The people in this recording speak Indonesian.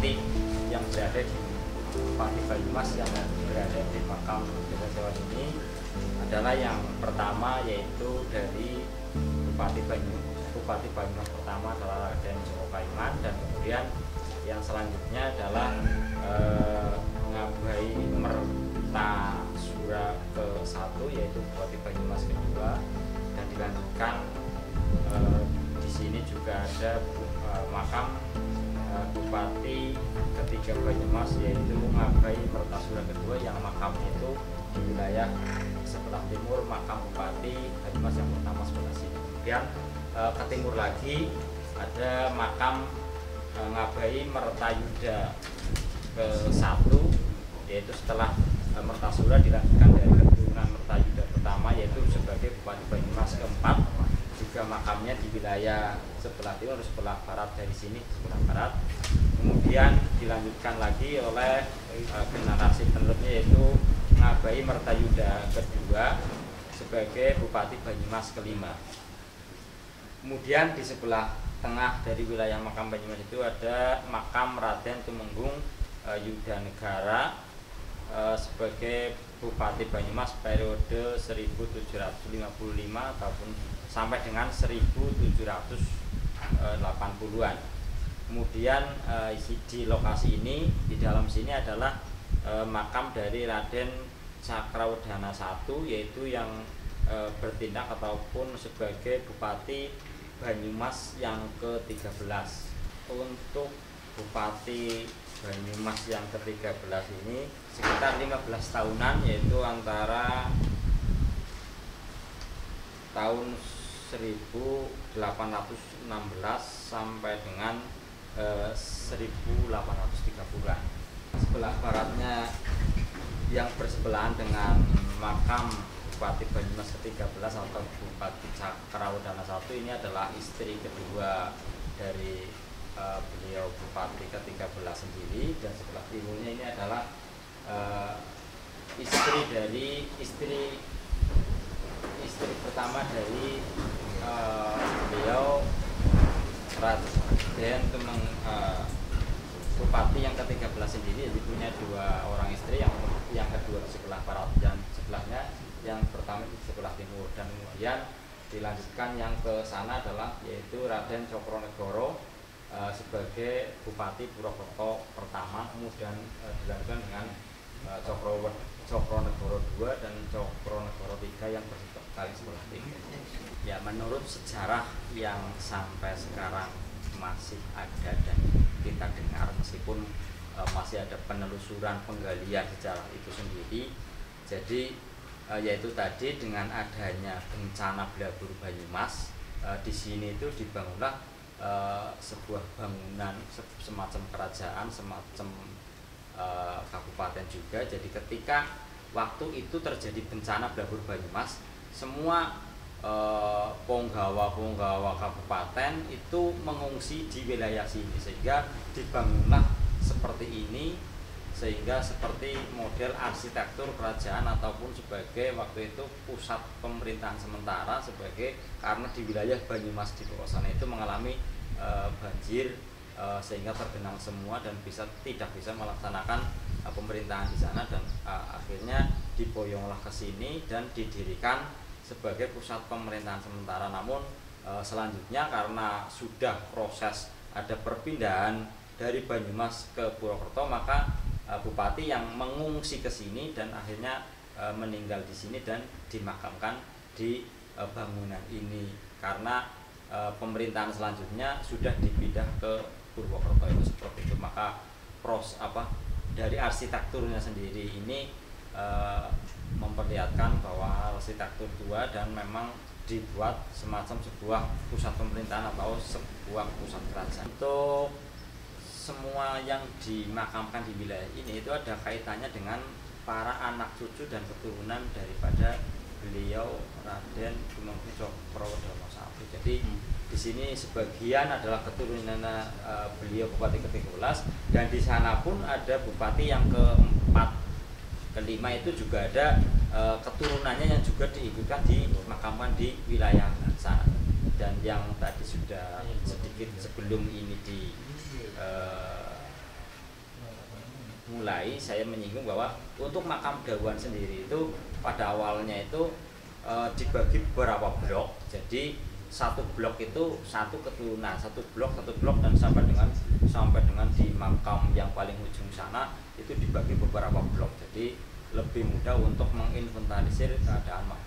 bupati yang berada di Bupati Banyumas yang berada di makam Desa Sewan ini adalah yang pertama, yaitu dari Bupati Banyumas pertama adalah Raden Joko Kaiman, dan kemudian yang selanjutnya adalah Ngabai Mertasura ke-1, yaitu Bupati Banyumas kedua, dan dilanjutkan di sini juga ada makam Bupati ketiga Banyumas, yaitu Ngabai Mertasura kedua, yang makamnya itu di wilayah sebelah timur makam Bupati Banyumas yang pertama sebelah sini. Kemudian ke timur lagi ada makam Ngabai Mertayuda ke-1, yaitu setelah Mertasura dilanjutkan dari keturunan Mertayuda pertama, yaitu sebagai Bupati Banyumas keempat, juga makamnya di wilayah sebelah timur, sebelah barat dari sini, sebelah barat. Kemudian dilanjutkan lagi oleh generasi penerusnya, yaitu Ngabai Mertayuda kedua sebagai Bupati Banyumas kelima. Kemudian di sebelah tengah dari wilayah makam Banyumas itu ada makam Raden Tumenggung Yudanegara sebagai Bupati Banyumas periode 1755 ataupun sampai dengan 1780-an. Kemudian di lokasi ini, di dalam sini adalah makam dari Raden Cakrawardhana I, yaitu yang bertindak ataupun sebagai Bupati Banyumas yang ke-13. Untuk Bupati Banyumas yang ke-13 ini sekitar 15 tahunan, yaitu antara tahun 1816 sampai dengan 1830-an. Sebelah baratnya yang bersebelahan dengan makam Bupati Banyumas ke-13 atau Bupati Cakrawardhana I ini adalah istri kedua dari beliau Bupati ke-13 sendiri, dan sebelah timurnya ini adalah istri pertama dari beliau Raden Bupati yang ke-13 sendiri. Jadi punya dua orang istri, yang kedua di sebelah barat dan sebelahnya, yang pertama di sebelah timur, dan kemudian dilanjutkan yang ke sana adalah yaitu Raden Cokronegoro sebagai Bupati Purwokerto pertama, kemudian dilanjutkan dengan Cokronegoro II dan Cokronegoro III yang bersekali sebelah timur. Ya, menurut sejarah yang sampai sekarang masih ada dan kita dengar, meskipun masih ada penelusuran penggalian sejarah itu sendiri, jadi yaitu tadi dengan adanya bencana Blabur Banyumas, di sini itu dibangunlah sebuah bangunan semacam kerajaan, semacam kabupaten juga. Jadi ketika waktu itu terjadi bencana Blabur Banyumas, semua penggawa kabupaten itu mengungsi di wilayah sini, sehingga dibangunlah seperti ini, sehingga seperti model arsitektur kerajaan ataupun sebagai waktu itu pusat pemerintahan sementara, sebagai karena di wilayah Banyumas di bawah sana itu mengalami banjir, sehingga tergenang semua dan tidak bisa melaksanakan pemerintahan di sana, dan akhirnya diboyonglah ke sini dan didirikan sebagai pusat pemerintahan sementara. Namun selanjutnya karena sudah proses ada perpindahan dari Banyumas ke Purwokerto, maka bupati yang mengungsi ke sini dan akhirnya meninggal di sini dan dimakamkan di bangunan ini, karena pemerintahan selanjutnya sudah dipindah ke Purwokerto itu seperti itu. Maka dari arsitekturnya sendiri ini memperlihatkan bahwa arsitektur tua dan memang dibuat semacam sebuah pusat pemerintahan atau sebuah pusat kerajaan. Untuk semua yang dimakamkan di wilayah ini itu ada kaitannya dengan para anak cucu dan keturunan daripada beliau Raden Tumenggung Cokrawardhana I. Jadi di sini sebagian adalah keturunan beliau Bupati ke-13, dan di sana pun ada Bupati yang keempat, kelima itu juga ada keturunannya yang juga diikutkan dimakamkan di wilayah sana. Dan yang tadi sudah sedikit sebelum ini mulai saya menyinggung bahwa untuk makam Dawan sendiri itu pada awalnya itu dibagi beberapa blok. Jadi satu blok itu satu keturunan, satu blok dan sampai dengan di makam yang paling ujung sana itu dibagi beberapa blok. Jadi lebih mudah untuk menginventarisir keadaan makam